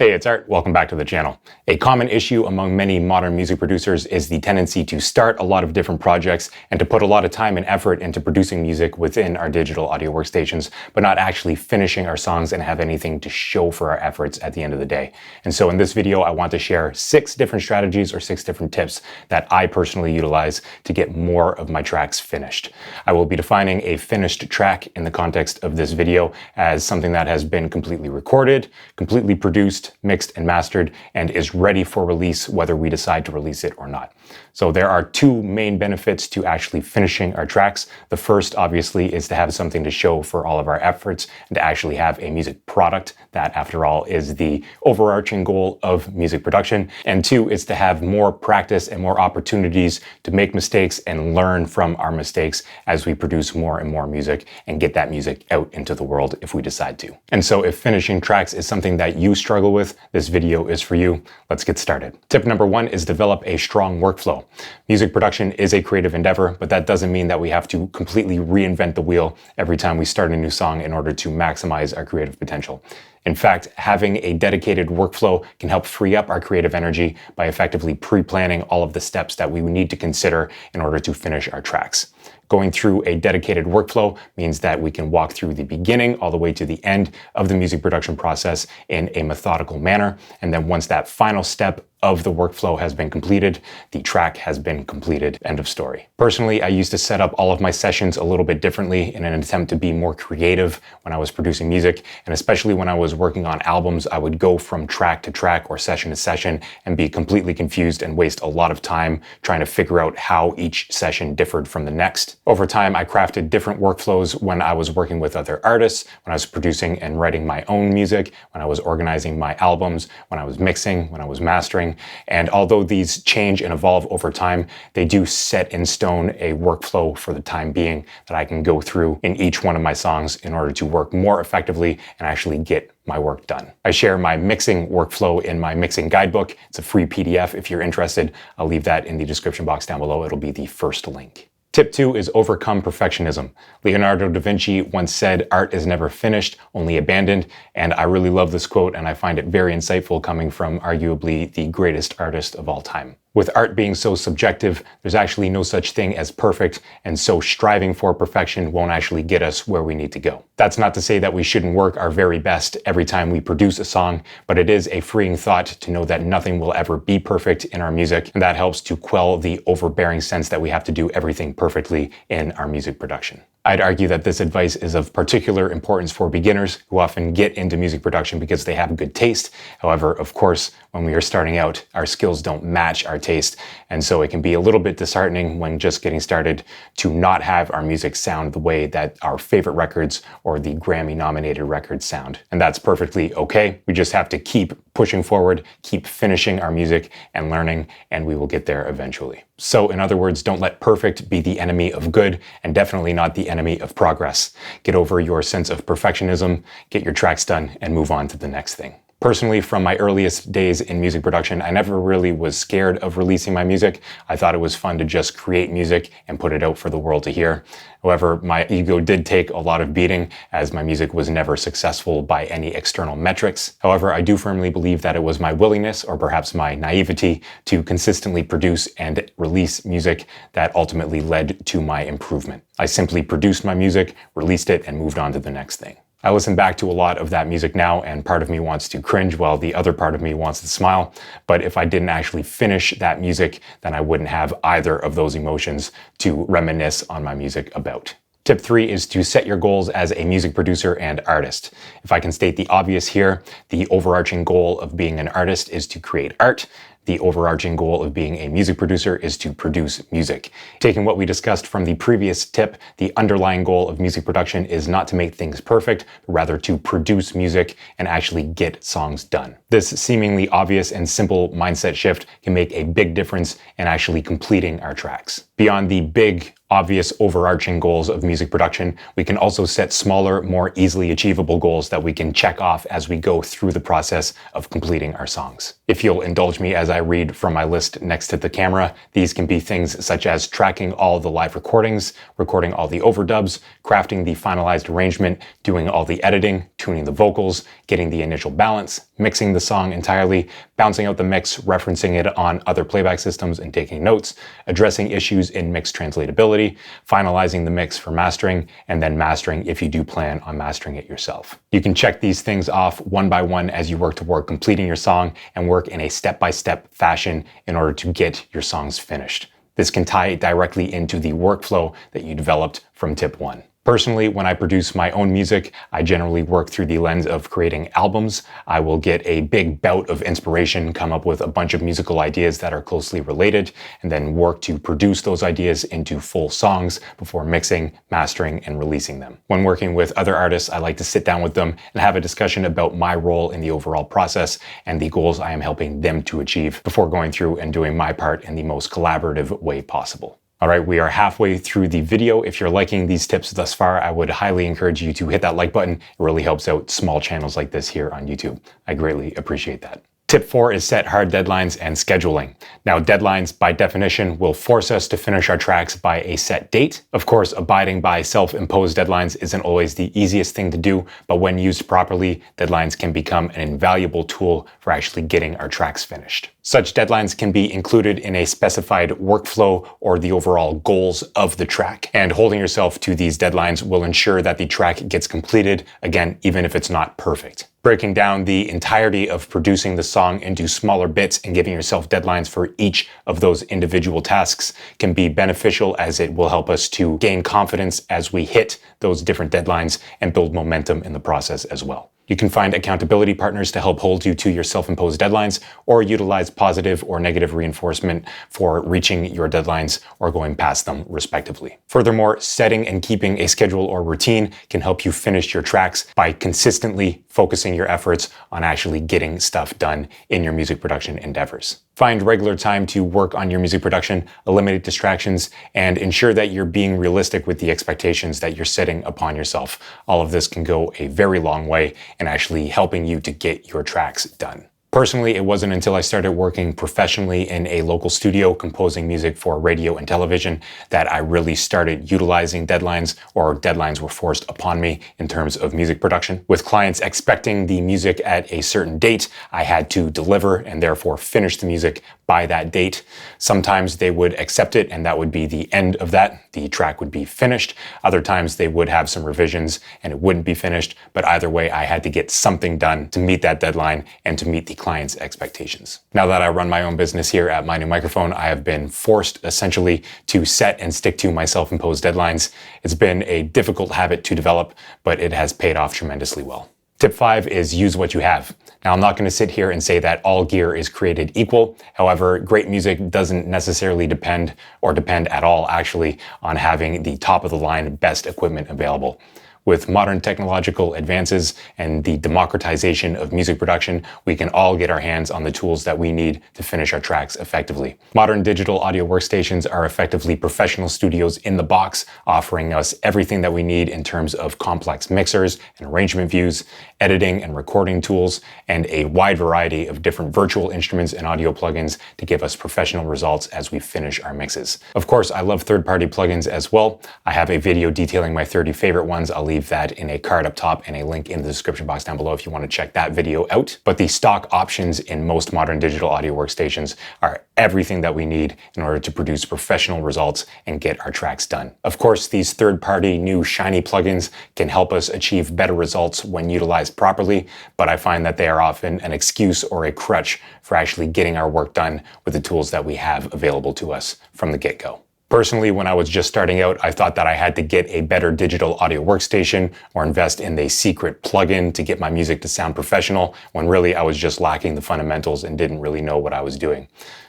Hey, it's Art. Welcome back to the channel. A common issue among many modern music producers is the tendency to start a lot of different projects and to put a lot of time and effort into producing music within our digital audio workstations, but not actually finishing our songs and have anything to show for our efforts at the end of the day. And so in this video, I want to share 6 different strategies or 6 different tips that I personally utilize to get more of my tracks finished. I will be defining a finished track in the context of this video as something that has been completely recorded, completely produced, mixed and mastered, and is ready for release whether we decide to release it or not. So there are 2 main benefits to actually finishing our tracks. The first, obviously, is to have something to show for all of our efforts and to actually have a music product. That, after all, is the overarching goal of music production. And 2 is to have more practice and more opportunities to make mistakes and learn from our mistakes as we produce more and more music and get that music out into the world if we decide to. And so if finishing tracks is something that you struggle with, this video is for you. Let's get started. Tip number 1 is develop a strong workflow. Music production is a creative endeavor, but that doesn't mean that we have to completely reinvent the wheel every time we start a new song in order to maximize our creative potential. In fact, having a dedicated workflow can help free up our creative energy by effectively pre-planning all of the steps that we need to consider in order to finish our tracks. Going through a dedicated workflow means that we can walk through the beginning all the way to the end of the music production process in a methodical manner. And then once that final step of the workflow has been completed, the track has been completed. End of story. Personally, I used to set up all of my sessions a little bit differently in an attempt to be more creative when I was producing music. And especially when I was working on albums, I would go from track to track or session to session and be completely confused and waste a lot of time trying to figure out how each session differed from the next. Over time, I crafted different workflows when I was working with other artists, when I was producing and writing my own music, when I was organizing my albums, when I was mixing, when I was mastering. And although these change and evolve over time, they do set in stone a workflow for the time being that I can go through in each one of my songs in order to work more effectively and actually get my work done. I share my mixing workflow in my mixing guidebook. It's a free PDF if you're interested. I'll leave that in the description box down below. It'll be the first link. Tip 2 is overcome perfectionism. Leonardo da Vinci once said, "Art is never finished, only abandoned." And I really love this quote, and I find it very insightful coming from arguably the greatest artist of all time. With art being so subjective, there's actually no such thing as perfect, and so striving for perfection won't actually get us where we need to go. That's not to say that we shouldn't work our very best every time we produce a song, but it is a freeing thought to know that nothing will ever be perfect in our music, and that helps to quell the overbearing sense that we have to do everything perfectly in our music production. I'd argue that this advice is of particular importance for beginners who often get into music production because they have good taste. However, of course, when we are starting out, our skills don't match our taste, and so it can be a little bit disheartening when just getting started to not have our music sound the way that our favorite records or the Grammy-nominated records sound. And that's perfectly okay. We just have to keep pushing forward, keep finishing our music and learning, and we will get there eventually. So in other words, don't let perfect be the enemy of good, and definitely not the enemy of progress. Get over your sense of perfectionism, get your tracks done, and move on to the next thing. Personally, from my earliest days in music production, I never really was scared of releasing my music. I thought it was fun to just create music and put it out for the world to hear. However, my ego did take a lot of beating as my music was never successful by any external metrics. However, I do firmly believe that it was my willingness, or perhaps my naivety, to consistently produce and release music that ultimately led to my improvement. I simply produced my music, released it, and moved on to the next thing. I listen back to a lot of that music now, and part of me wants to cringe while the other part of me wants to smile. But if I didn't actually finish that music, then I wouldn't have either of those emotions to reminisce on my music about. Tip 3 is to set your goals as a music producer and artist. If I can state the obvious here, the overarching goal of being an artist is to create art. The overarching goal of being a music producer is to produce music. Taking what we discussed from the previous tip, the underlying goal of music production is not to make things perfect, but rather to produce music and actually get songs done. This seemingly obvious and simple mindset shift can make a big difference in actually completing our tracks. Beyond the big, obvious overarching goals of music production, we can also set smaller, more easily achievable goals that we can check off as we go through the process of completing our songs. If you'll indulge me as I read from my list next to the camera, these can be things such as tracking all the live recordings, recording all the overdubs, crafting the finalized arrangement, doing all the editing, tuning the vocals, getting the initial balance, mixing the song entirely, bouncing out the mix, referencing it on other playback systems and taking notes, addressing issues in mix translatability, finalizing the mix for mastering, and then mastering if you do plan on mastering it yourself. You can check these things off one by one as you work toward completing your song and work in a step-by-step fashion in order to get your songs finished. This can tie directly into the workflow that you developed from tip 1. Personally, when I produce my own music, I generally work through the lens of creating albums. I will get a big bout of inspiration, come up with a bunch of musical ideas that are closely related, and then work to produce those ideas into full songs before mixing, mastering, and releasing them. When working with other artists, I like to sit down with them and have a discussion about my role in the overall process and the goals I am helping them to achieve before going through and doing my part in the most collaborative way possible. All right, we are halfway through the video. If you're liking these tips thus far, I would highly encourage you to hit that like button. It really helps out small channels like this here on YouTube. I greatly appreciate that. Tip 4 is set hard deadlines and scheduling. Now, deadlines by definition will force us to finish our tracks by a set date. Of course, abiding by self-imposed deadlines isn't always the easiest thing to do, but when used properly, deadlines can become an invaluable tool for actually getting our tracks finished. Such deadlines can be included in a specified workflow or the overall goals of the track. And holding yourself to these deadlines will ensure that the track gets completed, again, even if it's not perfect. Breaking down the entirety of producing the song into smaller bits and giving yourself deadlines for each of those individual tasks can be beneficial, as it will help us to gain confidence as we hit those different deadlines and build momentum in the process as well. You can find accountability partners to help hold you to your self-imposed deadlines, or utilize positive or negative reinforcement for reaching your deadlines or going past them, respectively. Furthermore, setting and keeping a schedule or routine can help you finish your tracks by consistently focusing your efforts on actually getting stuff done in your music production endeavors. Find regular time to work on your music production, eliminate distractions, and ensure that you're being realistic with the expectations that you're setting upon yourself. All of this can go a very long way in actually helping you to get your tracks done. Personally, it wasn't until I started working professionally in a local studio composing music for radio and television that I really started utilizing deadlines, or deadlines were forced upon me in terms of music production. With clients expecting the music at a certain date, I had to deliver and therefore finish the music by that date. Sometimes they would accept it and that would be the end of that. The track would be finished. Other times they would have some revisions and it wouldn't be finished, but either way I had to get something done to meet that deadline and to meet the client's expectations. Now that I run my own business here at My New Microphone, I have been forced essentially to set and stick to my self-imposed deadlines. It's been a difficult habit to develop, but it has paid off tremendously well. Tip 5 is use what you have. Now, I'm not going to sit here and say that all gear is created equal. However, great music doesn't necessarily depend at all, actually, on having the top of the line best equipment available. With modern technological advances and the democratization of music production, we can all get our hands on the tools that we need to finish our tracks effectively. Modern digital audio workstations are effectively professional studios in the box, offering us everything that we need in terms of complex mixers and arrangement views, editing and recording tools, and a wide variety of different virtual instruments and audio plugins to give us professional results as we finish our mixes. Of course, I love third-party plugins as well. I have a video detailing my 30 favorite ones. I'll leave that in a card up top and a link in the description box down below if you want to check that video out. But the stock options in most modern digital audio workstations are everything that we need in order to produce professional results and get our tracks done. Of course, these third-party new shiny plugins can help us achieve better results when utilized properly, but I find that they are often an excuse or a crutch for actually getting our work done with the tools that we have available to us from the get-go. Personally, when I was just starting out, I thought that I had to get a better digital audio workstation or invest in a secret plugin to get my music to sound professional, when really I was just lacking the fundamentals and didn't really know what I was doing.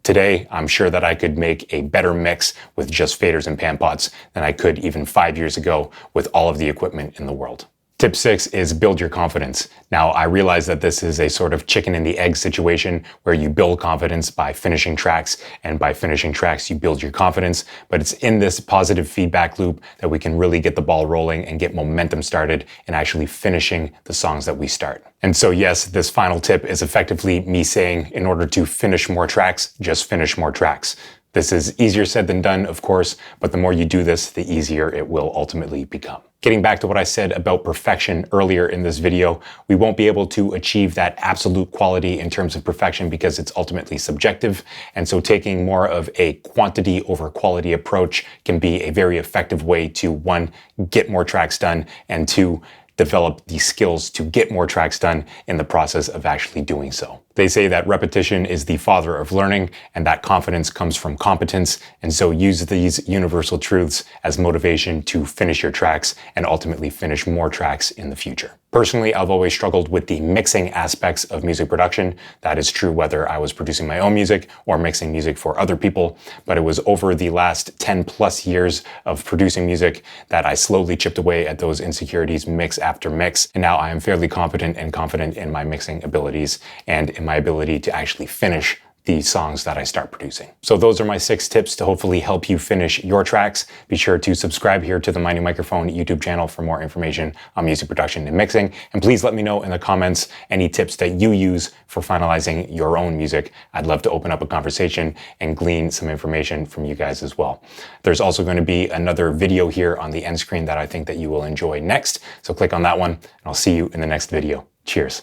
Today, I'm sure that I could make a better mix with just faders and pan pots than I could even 5 years ago with all of the equipment in the world. Tip 6 is build your confidence. Now, I realize that this is a sort of chicken and the egg situation where you build confidence by finishing tracks, and by finishing tracks, you build your confidence. But it's in this positive feedback loop that we can really get the ball rolling and get momentum started in actually finishing the songs that we start. And so, yes, this final tip is effectively me saying, in order to finish more tracks, just finish more tracks. This is easier said than done, of course, but the more you do this, the easier it will ultimately become. Getting back to what I said about perfection earlier in this video, we won't be able to achieve that absolute quality in terms of perfection because it's ultimately subjective. And so taking more of a quantity over quality approach can be a very effective way to, one, get more tracks done, and two, develop the skills to get more tracks done in the process of actually doing so. They say that repetition is the father of learning, and that confidence comes from competence. And so use these universal truths as motivation to finish your tracks and ultimately finish more tracks in the future. Personally, I've always struggled with the mixing aspects of music production. That is true whether I was producing my own music or mixing music for other people. But it was over the last 10 plus years of producing music that I slowly chipped away at those insecurities mix after mix. And now I am fairly confident in my mixing abilities and in my ability to actually finish the songs that I start producing. So those are my 6 tips to hopefully help you finish your tracks. Be sure to subscribe here to the My New Microphone YouTube channel for more information on music production and mixing. And please let me know in the comments any tips that you use for finalizing your own music. I'd love to open up a conversation and glean some information from you guys as well. There's also going to be another video here on the end screen that I think that you will enjoy next. So click on that one and I'll see you in the next video. Cheers.